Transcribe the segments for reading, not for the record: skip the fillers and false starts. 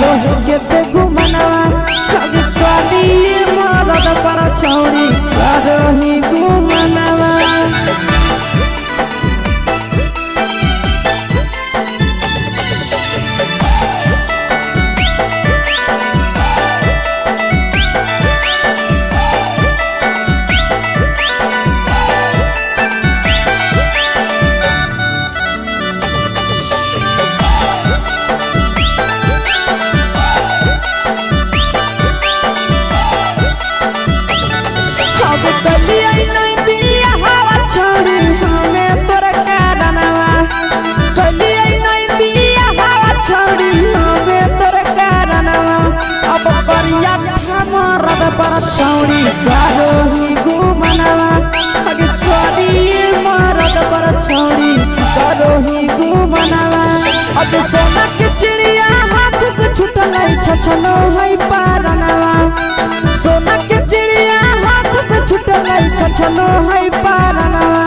करो के घुमनवा कभी कभी मरद पर छौड़ी करो ही घुमनवा। पर छौड़ी करो ही घुमनवा अगे करी मरद पर छौड़ी करो ही घुमनवा। अगे सोना के चिड़िया हाथ से छूटल छछनो है पारनवा। सोना के चिड़िया हाथ से छूटल छछनो है पारनवा।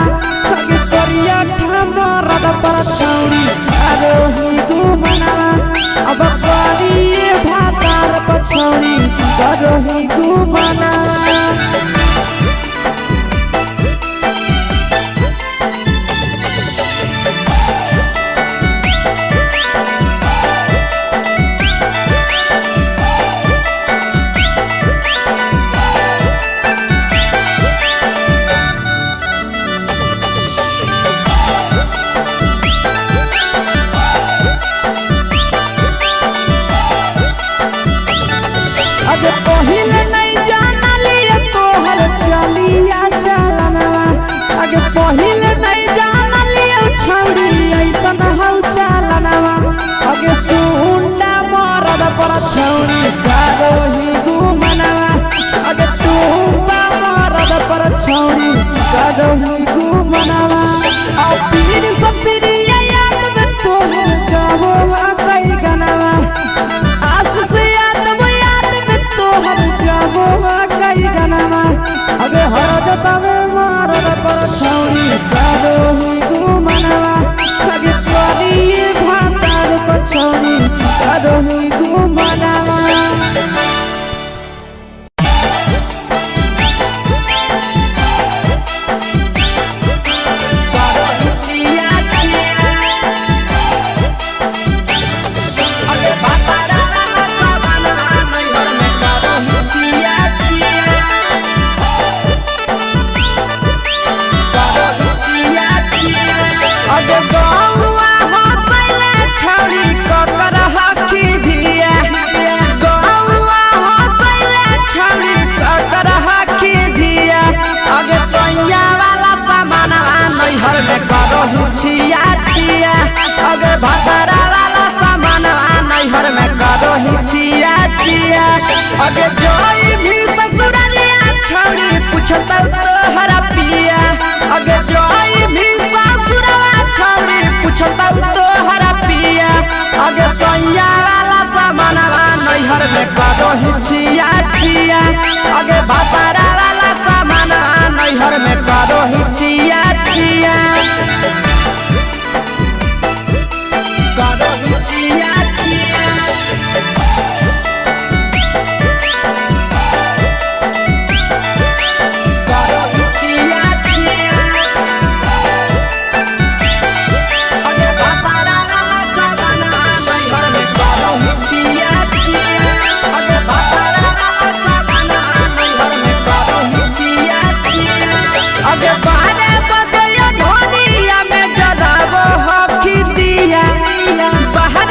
अगे करिया मरद पर छौड़ी करो ही घुमनवा। अब करी भातार पर छौड़ी करो ही घुमनवा। अगे पहिले नहीं जानलिए तोहर चलिया चलनवा। अगे पहिले नहीं जानलिए छौड़ी ऐसन हौ चलनवा। अगे सुंडा मरद पर छौड़ी करो ही घुमनवा। अगे टूबा मरद पर छौड़ी करो ही घुमनवा। और पीर सब पीरिया याद में तोहर जाबो कई गनवा। आस से हम जाबो कई गनवा। अगे हर जतवे मरद पर छौड़ी करो ही घुमनवा। अगे करी भातार पर छौड़ी करो ही घुमनवा। अगे भातारा वाला सामान नैहर में करो ही छिया छिया। अगे जोई भी ससुरालिया छौड़ी पूछता तोहरा पिया। अगे जोई भी ससुरवा छौड़ी पूछता तोहरा पिया। अगे सैया वाला सामान नैहर में करो ही छिया छिया। अगे भातारा वाला सामान नैहर में करो ही छिया छिया। बाहर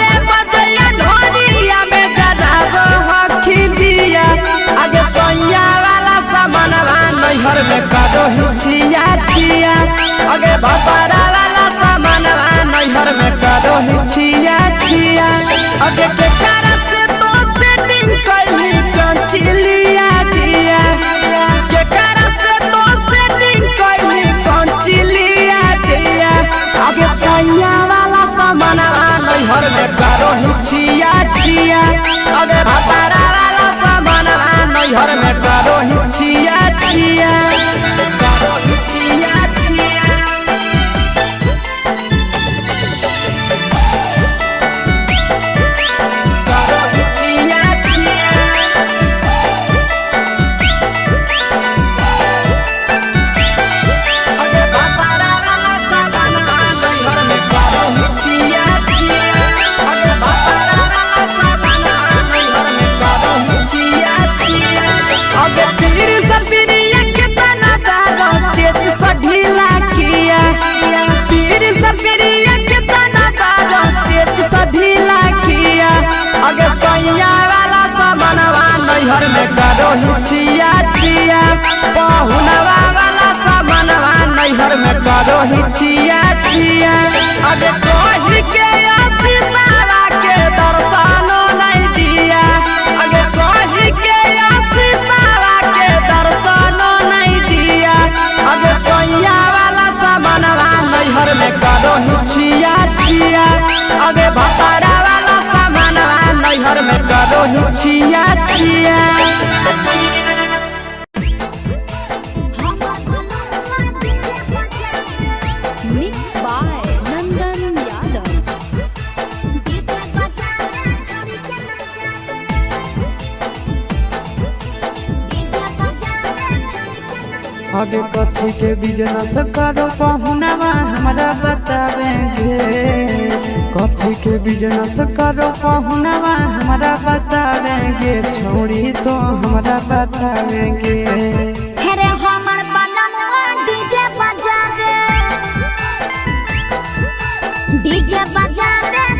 नैहर में करो हिचिया चिया पहुनवा वाला सामानवा नैहर में करो हिचिया चिया अगे कही के आशीषवा के दर्शनो नहीं दिया अगे कही के आशीषवा के दर्शनो नहीं दिया अगे सोया वाला सामानवा नैहर में करो हिचिया चिया अगे भतारा वाला सामानवा नैहर में करो हिचिया चिया आगे कथी के बिजनेस करो पहुनवा हमरा बतावेंगे कथी के बिजनेस करो पहुनवा हमरा बतावेंगे छोड़ी तो हमरा बतावेंगे हेरे हमर बलनवा डीजे बजावे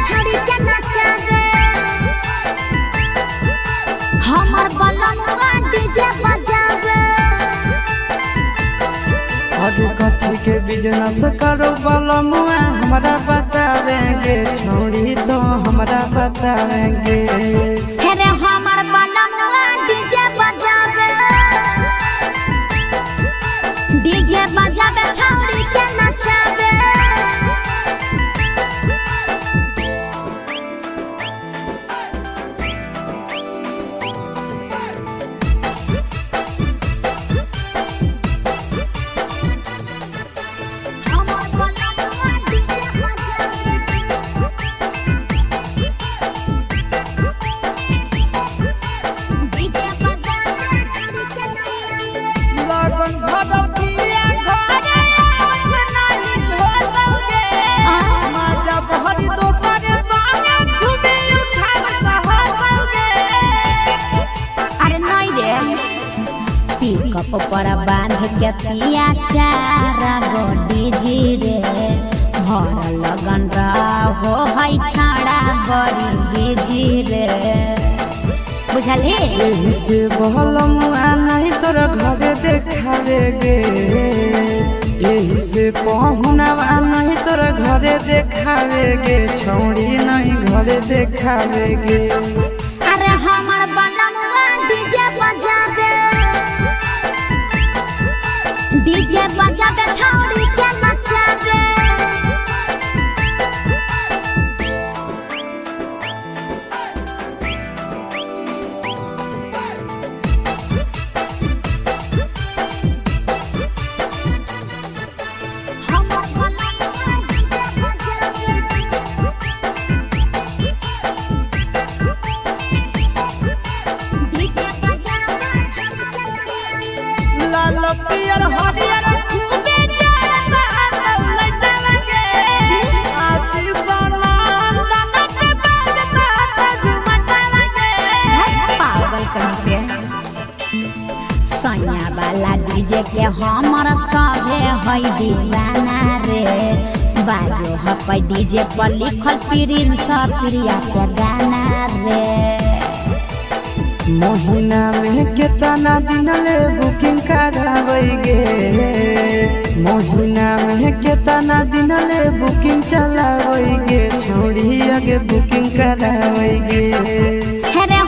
छड़ी के नचावे हमर बलनवा डीजे बजावे आगे कथी के बिजनेस करो बलमुआ हमरा बतावेंगे छोड़ी तो हमरा बतावेंगे हेरे हमर बलनवा डीजे बजावे छड़ी के नचावे पर बांध के पिया चारा गोडी जी रे भर लगन रहो है छाड़ा बड़ी जी रे बुझल हे एही से बहलमुआ नहीं तोरा घरे देखावेगे एही से पहुनवा नहीं तोरा घरे देखावेगे छौड़ी नहीं घरे देखावेगे अरे हमर बलनवा डीजे बजावे छौड़ी के नचावे लाल पियर हरियर खूबे चढ़ता लइटा लगे आशीष नंदन के बजता झुमटा लगे पागल कहीं पे सैया वाला डीजे के हमर सभे है दीवाना रे बाजो है डीजे पर लिखल प्रिंस प्रिया के गाना रे महीना में कितना दिन ले बुकिंग करावेगे महीना में कितना दिन ले बुकिंग चलावेगे छोड़ी आगे बुकिंग करावेगे हेरे